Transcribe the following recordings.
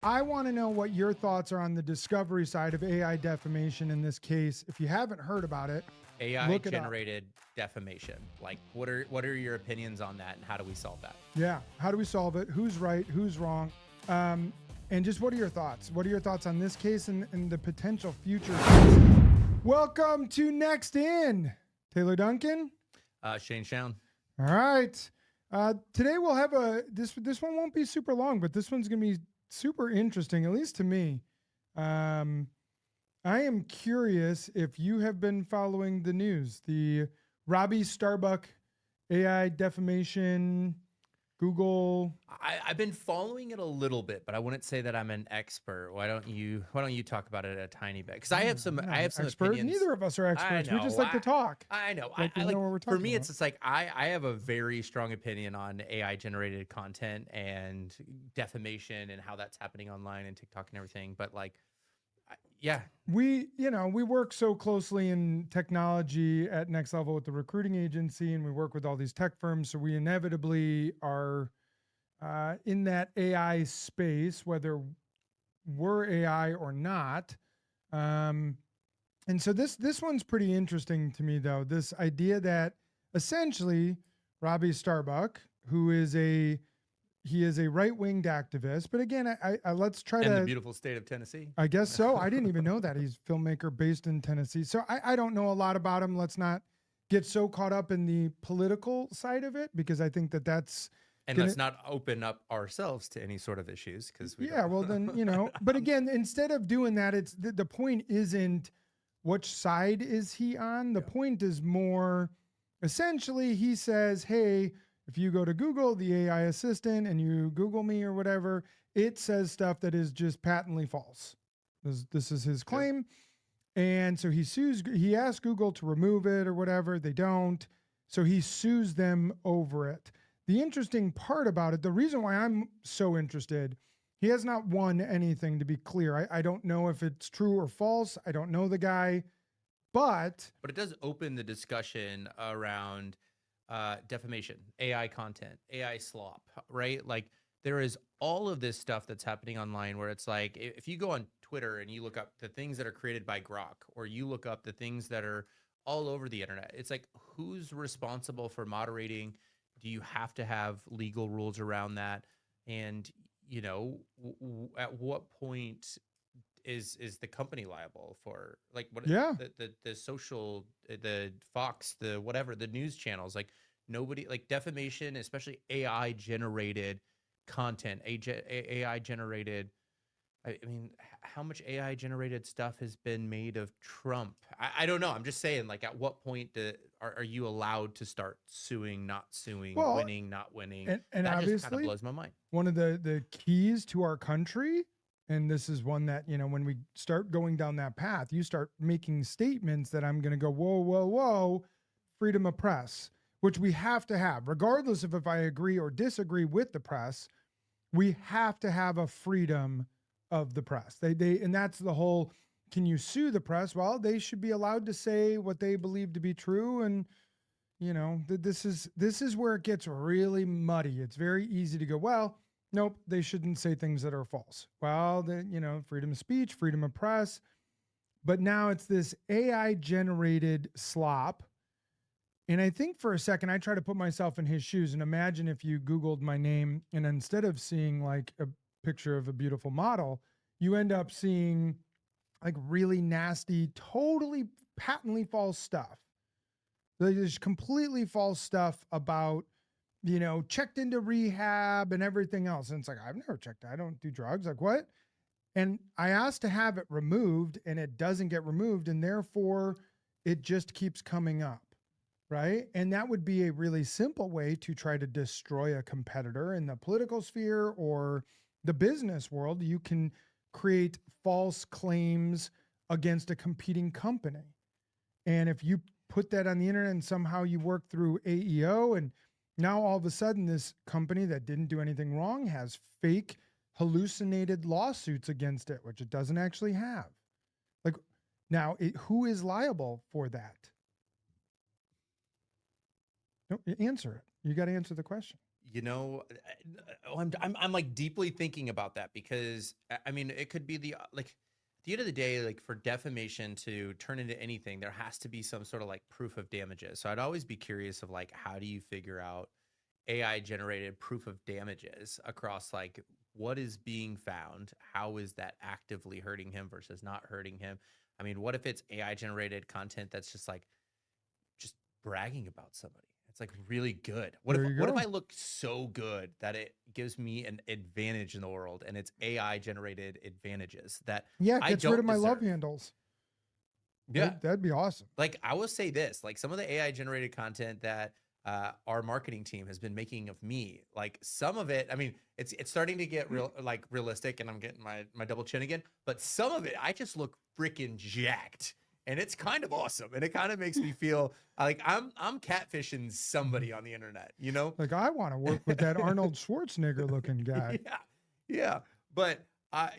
I want to know what your thoughts are on the discovery side of AI defamation in this case. If you haven't heard about it, AI look it up. generated defamation. Like, what are your opinions on that, and how do we solve that? Yeah. How do we solve it? Who's right? Who's wrong? And just what are your thoughts? What are your thoughts on this case and the potential future cases? Welcome to Next In. Taylor Duncan. Shane Shown. All right. Today we'll have this one won't be super long, but this one's going to be super interesting, at least to me. I am curious if you have been following the news, the Robbie Starbuck AI defamation, Google. I've been following it a little bit, but I wouldn't say that I'm an expert. Why don't you talk about it a tiny bit? Because I have some expert. opinions. Neither of us are experts. I know, we just like to talk. I know. Like we know what we're talking for me, about. it's just like I have a very strong opinion on AI generated content and defamation and how that's happening online and TikTok and everything. But like, yeah, we work so closely in technology at Next Level with the recruiting agency, and we work with all these tech firms. So we inevitably are in that AI space, whether we're AI or not. And so this one's pretty interesting to me, though. This idea that essentially Robbie Starbuck, who is a right-winged activist, but again, I let's try in the beautiful state of Tennessee. I guess so. I didn't even know that he's a filmmaker based in Tennessee. So I don't know a lot about him. Let's not get so caught up in the political side of it, because I think that's and let's not open up ourselves to any sort of issues, because well then, but again, instead of doing that, it's the point isn't which side is he on. The point is more essentially he says, hey, if you go to Google, the AI assistant, and you Google me or whatever, it says stuff that is just patently false. This is his claim. And so he asks Google to remove it or whatever. They don't. So he sues them over it. The interesting part about it, the reason why I'm so interested, he has not won anything, to be clear. I don't know if it's true or false. I don't know the guy, but it does open the discussion around defamation, AI content, AI slop, right? Like, there is all of this stuff that's happening online where it's like, if you go on Twitter and you look up the things that are created by Grok, or you look up the things that are all over the internet, it's like, who's responsible for moderating? Do you have to have legal rules around that? And, at what point is the company liable for, like, what the social, the Fox, the whatever, the news channels, like, nobody, like, defamation, especially AI generated content, AI generated, I mean, how much AI generated stuff has been made of Trump? I don't know. I'm just saying, like, at what point are you allowed to start suing, not suing, winning, not winning? And that obviously just kind of blows my mind. One of the keys to our country, and this is one that, when we start going down that path, you start making statements that I'm going to go, whoa, whoa, whoa, freedom of press, which we have to have, regardless of if I agree or disagree with the press. We have to have a freedom of the press. And that's the whole, can you sue the press? Well, they should be allowed to say what they believe to be true. And, this is where it gets really muddy. It's very easy to go, well, nope, they shouldn't say things that are false. Well, freedom of speech, freedom of press. But now it's this AI generated slop. And I think for a second, I try to put myself in his shoes and imagine if you Googled my name, and instead of seeing like a picture of a beautiful model, you end up seeing like really nasty, totally patently false stuff. There's completely false stuff about, checked into rehab and everything else. And it's like, I've never checked. I don't do drugs. Like, what? And I asked to have it removed, and it doesn't get removed. And therefore it just keeps coming up. Right. And that would be a really simple way to try to destroy a competitor in the political sphere or the business world. You can create false claims against a competing company. And if you put that on the internet and somehow you work through AEO, and now all of a sudden this company that didn't do anything wrong has fake hallucinated lawsuits against it, which it doesn't actually have. Like, now who is liable for that? No, answer it. You got to answer the question. You know, I'm like deeply thinking about that because I mean, it could be like at the end of the day, like for defamation to turn into anything, there has to be some sort of like proof of damages. So I'd always be curious of like, how do you figure out AI generated proof of damages across like what is being found? How is that actively hurting him versus not hurting him? I mean, what if it's AI generated content that's just bragging about somebody? It's like really good. There you What if go. I look so good that it gives me an advantage in the world and it's AI generated advantages that Yeah, it I gets rid don't of my love deserve? handles. Yeah. That'd be awesome. Like I will say this, like some of the AI generated content that our marketing team has been making of me, like some of it, I mean, it's starting to get real, like realistic, and I'm getting my double chin again. But some of it, I just look freaking jacked, and it's kind of awesome, and it kind of makes me feel like I'm catfishing somebody on the internet, you know? Like I want to work with that Arnold Schwarzenegger looking guy. Yeah, yeah. But I,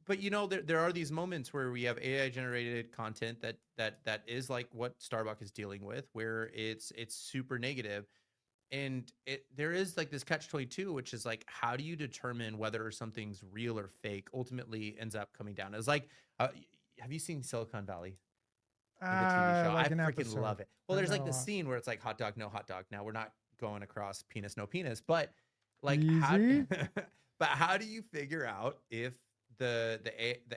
but you know, there are these moments where we have AI generated content that is like what Starbuck is dealing with, where it's super negative, and there is like this catch-22, which is like, how do you determine whether something's real or fake? Ultimately, ends up coming down as like, have you seen Silicon Valley? Like the TV show? I Like an freaking episode, love it. Well, but there's not like a the lot. scene where it's like hot dog, no hot dog. Now we're not going across penis, no penis, but like how Easy. but how do you figure out if the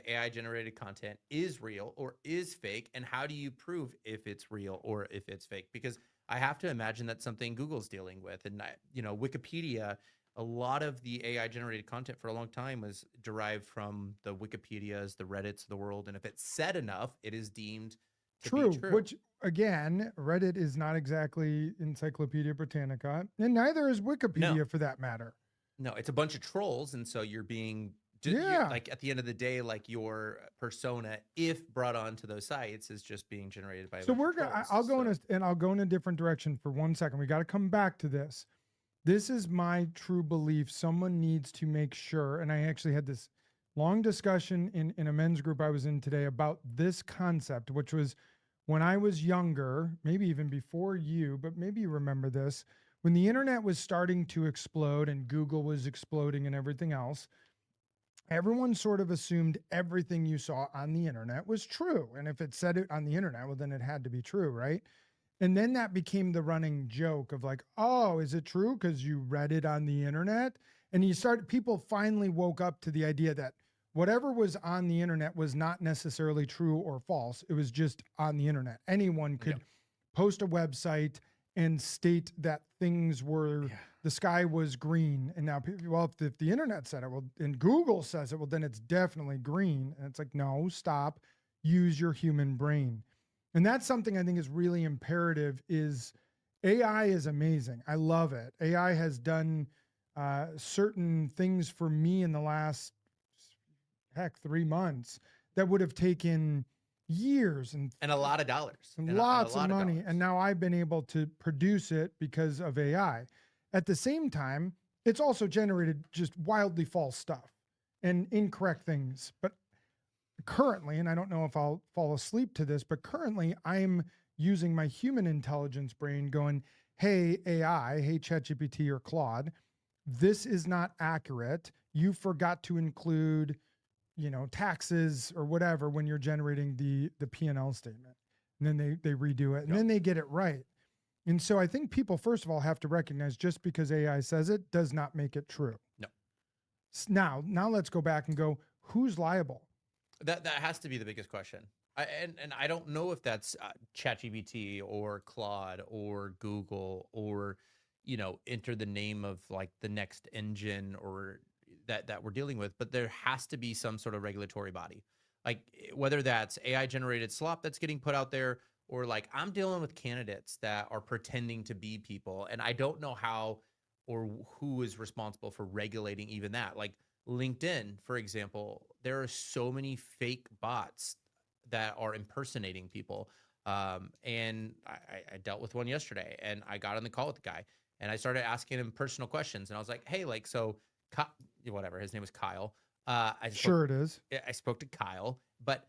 AI generated content is real or is fake, and how do you prove if it's real or if it's fake? Because I have to imagine that's something Google's dealing with, and you know, Wikipedia. A lot of the AI generated content for a long time was derived from the Wikipedias, the Reddits of the world, and if it's said enough, it is deemed to be True. true. Which again, Reddit is not exactly Encyclopedia Britannica, and neither is No, Wikipedia for that matter. no, it's a bunch of trolls, and so you're being you Yeah. like at the end of the day, like your persona, if brought onto those sites, is just being generated by a So bunch of we're gonna. trolls. I'll go in So and I'll go in a different direction for 1 second. We got to come back to this. This is my true belief. Someone needs to make sure, and I actually had this long discussion in a men's group I was in today about this concept, which was when I was younger, maybe even before you, but maybe you remember this, when the internet was starting to explode and Google was exploding and everything else, everyone sort of assumed everything you saw on the internet was true. And if it said it on the internet, well, then it had to be true, right? And then that became the running joke of like, oh, is it true because you read it on the internet? And people finally woke up to the idea that whatever was on the internet was not necessarily true or false. It was just on the internet. Anyone yeah, could post a website and state that things were, yeah, the sky was green. And now, well, if the internet said it, well, and Google says it, well, then it's definitely green. And it's like, no, stop, use your human brain. And that's something I think is really imperative. Is AI is amazing. I love it. AI has done certain things for me in the last, heck, 3 months that would have taken years and a lot of dollars, and a lots of lot of money. And dollars. now I've been able to produce it because of AI. At the same time, it's also generated just wildly false stuff and incorrect things. But currently, and I don't know if I'll fall asleep to this, but currently I'm using my human intelligence brain going, hey, AI, hey, ChatGPT or Claude, this is not accurate. You forgot to include, taxes or whatever when you're generating the P&L statement. And then they redo it and Yep. then they get it right. And so I think people, first of all, have to recognize just because AI says it does not make it true. No, Now let's go back and go, who's liable? that has to be the biggest question. And I don't know if that's ChatGPT or Claude or Google or, you know, enter the name of like the next engine or that we're dealing with, but there has to be some sort of regulatory body, like whether that's AI generated slop that's getting put out there, or like I'm dealing with candidates that are pretending to be people, and I don't know how or who is responsible for regulating even that. Like LinkedIn, for example, there are so many fake bots that are impersonating people. And I dealt with one yesterday, and I got on the call with the guy, and I started asking him personal questions, and I was like, "Hey, like, so, whatever, his name was Kyle. I spoke, Sure it is. I spoke to Kyle, but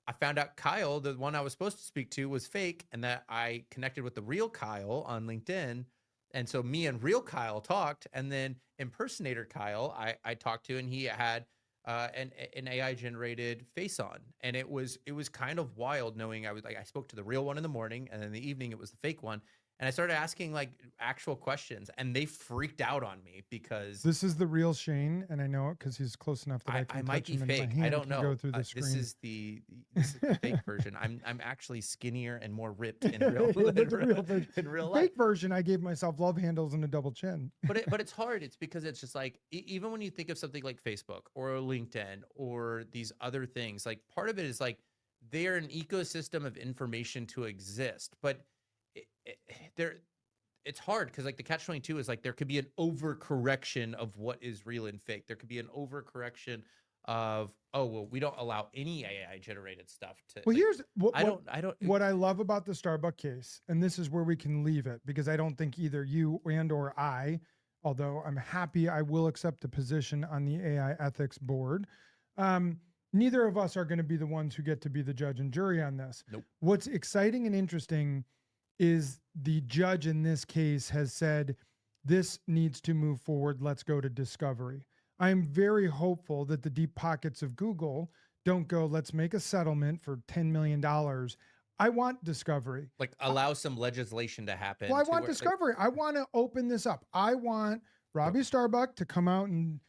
I found out Kyle, the one I was supposed to speak to, was fake, and that I connected with the real Kyle on LinkedIn, And so me and real Kyle talked, and then impersonator Kyle, I talked to, and he had an AI generated face on, and it was kind of wild knowing I spoke to the real one in the morning, and in the evening it was the fake one, and I started asking like actual questions, and they freaked out on me because This is the real Shane, and I know it because he's close enough that I I can might touch be him, and fake. my I hand don't can go know. through the This screen. is the fake version. I'm actually skinnier and more ripped in real The real version. in real The life. fake version, I gave myself love handles and a double chin. But it's hard. It's because it's just like even when you think of something like Facebook or LinkedIn or these other things, like part of it is like they're an ecosystem of information to exist, but they're it's hard because like the catch 22 is like there could be an overcorrection of what is real and fake. There could be an overcorrection of, oh well, we don't allow any AI generated stuff to. Well, Like, here's I don't. what I love about the Starbuck case, and this is where we can leave it because I don't think either you and or I, although I'm happy I will accept a position on the AI ethics board. Neither of us are going to be the ones who get to be the judge and jury on this. Nope. What's exciting and interesting is the judge in this case has said, this needs to move forward. Let's go to discovery. I'm very hopeful that the deep pockets of Google don't go, let's make a settlement for $10 million. I want discovery. Like allow some legislation to happen. Well, I to want where, like, discovery. I want to open this up. I want Robbie Starbuck to come out and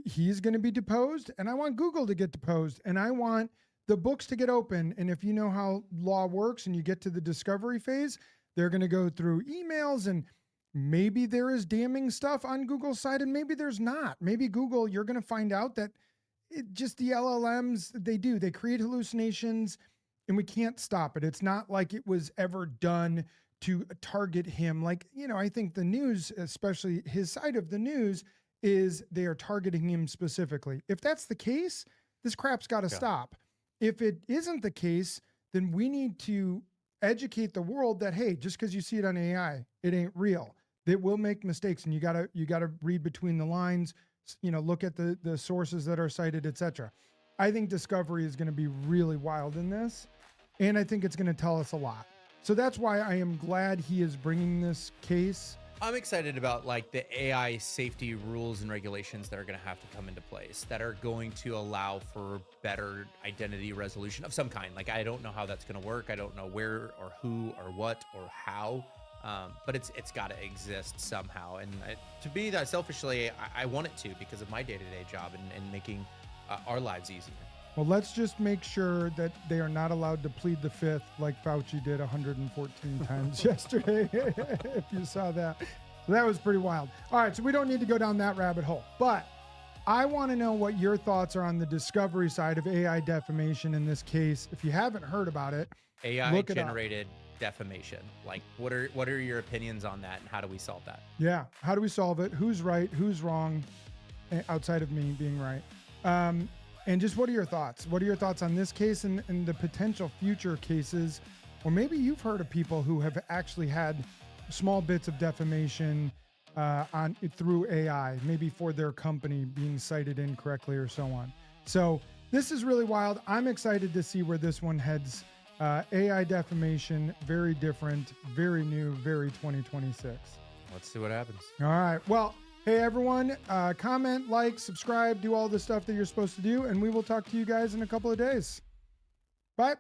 he's going to be deposed, and I want Google to get deposed, and I want the books to get open. And if you know how law works and you get to the discovery phase, they're going to go through emails, and maybe there is damning stuff on Google's side and maybe there's not. Maybe Google, you're going to find out that just the LLMs, they create hallucinations and we can't stop it. It's not like it was ever done to target him. Like, I think the news, especially his side of the news, is they are targeting him specifically. If that's the case, this crap's got to stop. If it isn't the case, then we need to educate the world that, hey, just because you see it on AI, it ain't real. It will make mistakes, and you gotta read between the lines. Look at the sources that are cited, etc. I think discovery is going to be really wild in this, and I think it's going to tell us a lot. So that's why I am glad he is bringing this case. I'm excited about like the AI safety rules and regulations that are going to have to come into place that are going to allow for better identity resolution of some kind. Like, I don't know how that's going to work. I don't know where or who or what or how, but it's got to exist somehow. And to me, that selfishly, I want it to because of my day-to-day job and making our lives easier. Well, let's just make sure that they are not allowed to plead the fifth like Fauci did 114 times yesterday, if you saw that. So that was pretty wild. All right, so we don't need to go down that rabbit hole. But I want to know what your thoughts are on the discovery side of AI defamation in this case. If you haven't heard about it, AI-generated defamation. Like, what are your opinions on that, and how do we solve that? Yeah, how do we solve it? Who's right? Who's wrong? Outside of me being right. And just what are your thoughts? What are your thoughts on this case and the potential future cases? Or maybe you've heard of people who have actually had small bits of defamation through AI, maybe for their company being cited incorrectly or so on. So this is really wild. I'm excited to see where this one heads. AI defamation, very different, very new, very 2026. Let's see what happens. All right. Well, hey, everyone, comment, like, subscribe, do all the stuff that you're supposed to do, and we will talk to you guys in a couple of days. Bye.